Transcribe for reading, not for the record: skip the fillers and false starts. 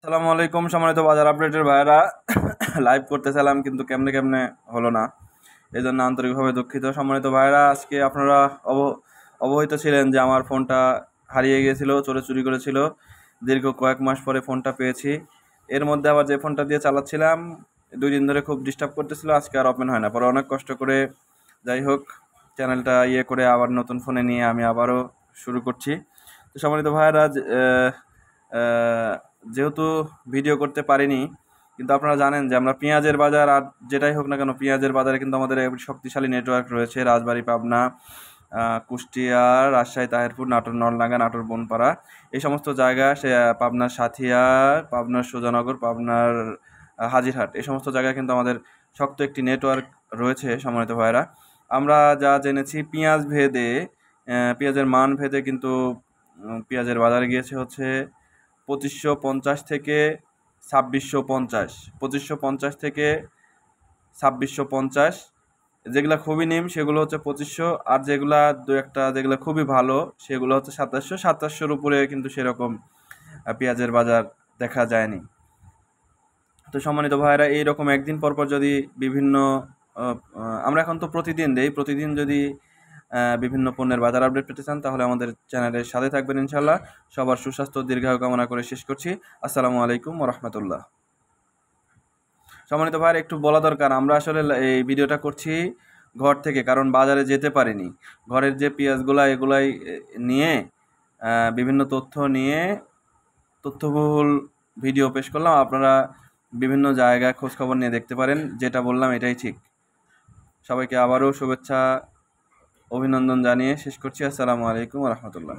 আসসালামু আলাইকুম। সম্মানিত বাজার আপডেটের ভাইয়েরা, লাইভ করতেছিলাম কিন্তু কেমনে কেমনে হলো না, এই জন্য আন্তরিকভাবে দুঃখিত। সম্মানিত ভাইয়েরা, আজকে আপনারা অবহিত ছিলেন যে আমার ফোনটা হারিয়ে গিয়েছিল, চুরি করেছিল। দীর্ঘ কয়েক মাস পরে ফোনটা পেয়েছি। এর মধ্যে আবার যে ফোনটা দিয়ে চালাচ্ছিলাম 2 দিন ধরে খুব ডিস্টার্ব করতেছিল, আজকে আর ওপেন হয় না। পরে অনেক কষ্ট করে যাই হোক চ্যানেলটা করে আবার নতুন ফোনে নিয়ে আমি আবারও শুরু করছি। তো সম্মানিত ভাইয়েরা, যেহেতু ভিডিও করতে পারিনি, কিন্তু আপনারা জানেন যে আমরা পেঁয়াজের বাজার আর যেটাই হোক না কেন, পেঁয়াজের বাজারে কিন্তু আমাদের শক্তিশালী নেটওয়ার্ক রয়েছে। রাজবাড়ী, পাবনা, কুষ্টিয়া, রাজশাহী, তাহিরপুর, নাটোর, নলডাঙ্গা, নাটোর, বনপাড়া, এই সমস্ত জায়গায় সে পাবনার সাথিয়া, পাবনার সুজানগর, পাবনার হাজিরহাট, এই সমস্ত জায়গায় কিন্তু আমাদের শক্ত একটি নেটওয়ার্ক রয়েছে। সম্মানিত ভাইরা, আমরা যা জেনেছি পেঁয়াজের মান ভেদে কিন্তু পেঁয়াজের বাজারে গিয়েছে হচ্ছে 2550 থেকে 2650, 2550 থেকে 2650। যেগুলো খুবই নিম সেগুলো হচ্ছে 2500, আর যেগুলো খুবই ভালো সেগুলো হচ্ছে 2700। 2700-র উপরে কিন্তু সেরকম পেঁয়াজের বাজার দেখা যায়নি। তো সম্মানিত ভাইরা, এইরকম একদিন পর পর যদি বিভিন্ন আমরা এখন তো প্রতিদিন যদি বিভিন্ন পণ্যের বাজার আপডেট পেতে চান, তাহলে আমাদের চ্যানেলের সাথে থাকবেন ইনশাল্লাহ। সবার সুস্বাস্থ্য দীর্ঘায়ু কামনা করে শেষ করছি। আসসালামু আলাইকুম ওয়া রাহমাতুল্লাহ। সম্মানিত ভাইরা, একটু বলা দরকার, আমরা আসলে এই ভিডিওটা করছি ঘর থেকে, কারণ বাজারে যেতে পারিনি। ঘরের যে পেঁয়াজগুলা এগুলাই নিয়ে বিভিন্ন তথ্যবহুল ভিডিও পেশ করলাম। আপনারা বিভিন্ন জায়গায় খোঁজখবর নিয়ে দেখতে পারেন। যেটা বললাম এটাই ঠিক। সবাইকে আবারও শুভেচ্ছা, অভিনন্দন জানিয়ে শেষ করছি। আসসালামু আলাইকুম ওয়া রাহমাতুল্লাহ।